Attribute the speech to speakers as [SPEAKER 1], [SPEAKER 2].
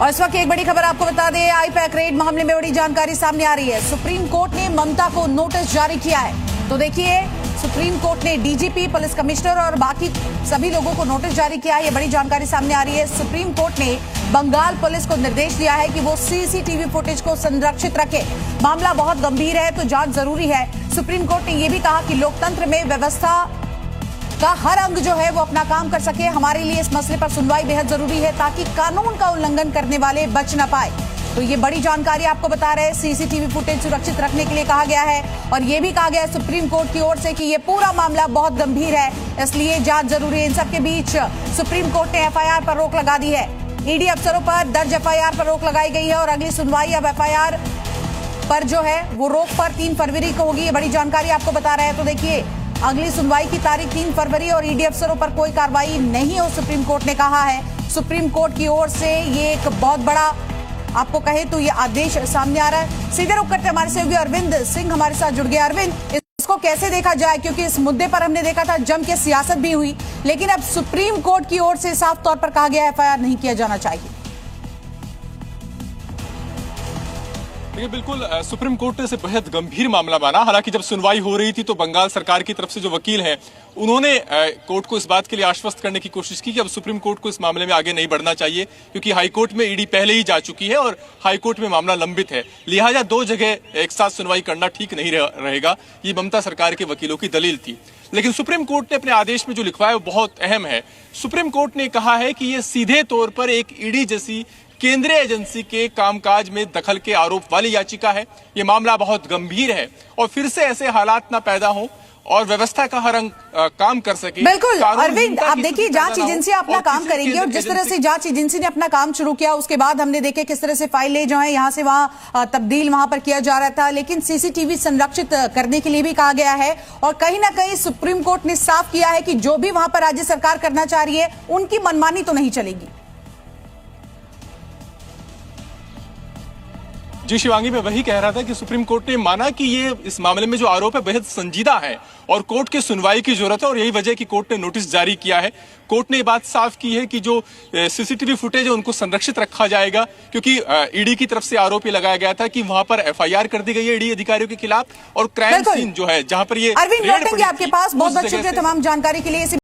[SPEAKER 1] और इस वक्त एक बड़ी खबर आपको बता दें, आई पैक रेड मामले में बड़ी जानकारी सामने आ रही है। सुप्रीम कोर्ट ने ममता को नोटिस जारी किया है। तो देखिए, सुप्रीम कोर्ट ने डीजीपी, पुलिस कमिश्नर और बाकी सभी लोगों को नोटिस जारी किया है। ये बड़ी जानकारी सामने आ रही है। सुप्रीम कोर्ट ने बंगाल पुलिस को निर्देश दिया है कि वो सीसीटीवी फुटेज को संरक्षित रखे। मामला बहुत गंभीर है, तो जांच जरूरी है। सुप्रीम कोर्ट ने यह भी कहा कि लोकतंत्र में व्यवस्था का हर अंग जो है वो अपना काम कर सके। हमारे लिए इस मसले पर सुनवाई बेहद जरूरी है ताकि कानून का उल्लंघन करने वाले बच न पाए। तो ये बड़ी जानकारी आपको बता रहे हैं। सीसीटीवी फुटेज सुरक्षित रखने के लिए कहा गया है और ये भी कहा गया है सुप्रीम कोर्ट की ओर से कि ये पूरा मामला बहुत गंभीर है, इसलिए जांच जरूरी है। इन सबके बीच सुप्रीम कोर्ट ने एफआईआर पर रोक लगा दी है। ईडी अफसरों पर दर्ज एफआईआर पर रोक लगाई गई है और अगली सुनवाई अब एफआईआर पर जो है वो रोक पर 3 फरवरी को होगी। ये बड़ी जानकारी आपको बता रहे हैं। तो देखिए, अगली सुनवाई की तारीख 3 फरवरी और ईडी अफसरों पर कोई कार्रवाई नहीं हो, सुप्रीम कोर्ट ने कहा है। सुप्रीम कोर्ट की ओर से ये एक बहुत बड़ा, आपको कहे तो ये आदेश सामने आ रहा है। सीधे रुक करते हमारे सहयोगी अरविंद सिंह हमारे साथ जुड़ गए। अरविंद, इसको कैसे देखा जाए, क्योंकि इस मुद्दे पर हमने देखा था जम के सियासत भी हुई, लेकिन अब सुप्रीम कोर्ट की ओर से साफ तौर पर कहा गया एफआईआर नहीं किया जाना चाहिए।
[SPEAKER 2] देखिए, बिल्कुल सुप्रीम कोर्ट ने इसे बेहद गंभीर मामला माना। हालांकि जब सुनवाई हो रही थी तो बंगाल सरकार की तरफ से जो वकील हैं उन्होंने कोर्ट को इस बात के लिए आश्वस्त करने की कोशिश की कि अब सुप्रीम कोर्ट को इस मामले में आगे नहीं बढ़ना चाहिए, क्योंकि हाईकोर्ट में ईडी पहले ही जा चुकी है और हाईकोर्ट में मामला लंबित है। लिहाजा 2 जगह एक साथ सुनवाई करना ठीक नहीं रहेगा। ये ममता सरकार के वकीलों की दलील थी। लेकिन सुप्रीम कोर्ट ने अपने आदेश में जो लिखवाया वो बहुत अहम है। सुप्रीम कोर्ट ने कहा है कि ये सीधे तौर पर एक ईडी जैसी केंद्रीय एजेंसी के कामकाज में दखल के आरोप वाली याचिका है। ये मामला बहुत गंभीर है और फिर से ऐसे हालात ना पैदा हो और व्यवस्था का हर अंग काम कर सके।
[SPEAKER 1] बिल्कुल अरविंद, आप देखिए, जांच एजेंसी अपना काम करेंगी और जिस तरह से जांच एजेंसी ने अपना काम शुरू किया उसके बाद हमने देखे किस तरह से फाइलें जो है यहाँ से वहां तब्दील वहां पर किया जा रहा था। लेकिन सीसीटीवी संरक्षित करने के लिए भी कहा गया है और कहीं ना कहीं सुप्रीम कोर्ट ने साफ किया है कि जो भी वहां पर राज्य सरकार करना चाह रही है उनकी मनमानी तो नहीं चलेगी।
[SPEAKER 2] जी शिवांगी, मैं वही कह रहा था कि सुप्रीम कोर्ट ने माना कि ये इस मामले में जो आरोप है बेहद संजीदा है और कोर्ट के सुनवाई की जरूरत है और यही वजह कि कोर्ट ने नोटिस जारी किया है। कोर्ट ने ये बात साफ की है कि जो सीसीटीवी फुटेज है उनको संरक्षित रखा जाएगा, क्योंकि ईडी की तरफ से आरोप ये लगाया गया था कि वहां पर एफआईआर कर दी गई है ईडी अधिकारियों के खिलाफ और क्राइम सीन जो है जहां पर ये
[SPEAKER 1] अरविंद लौटेंगे आपके पास। बहुत बहुत शुक्रिया तमाम जानकारी के लिए।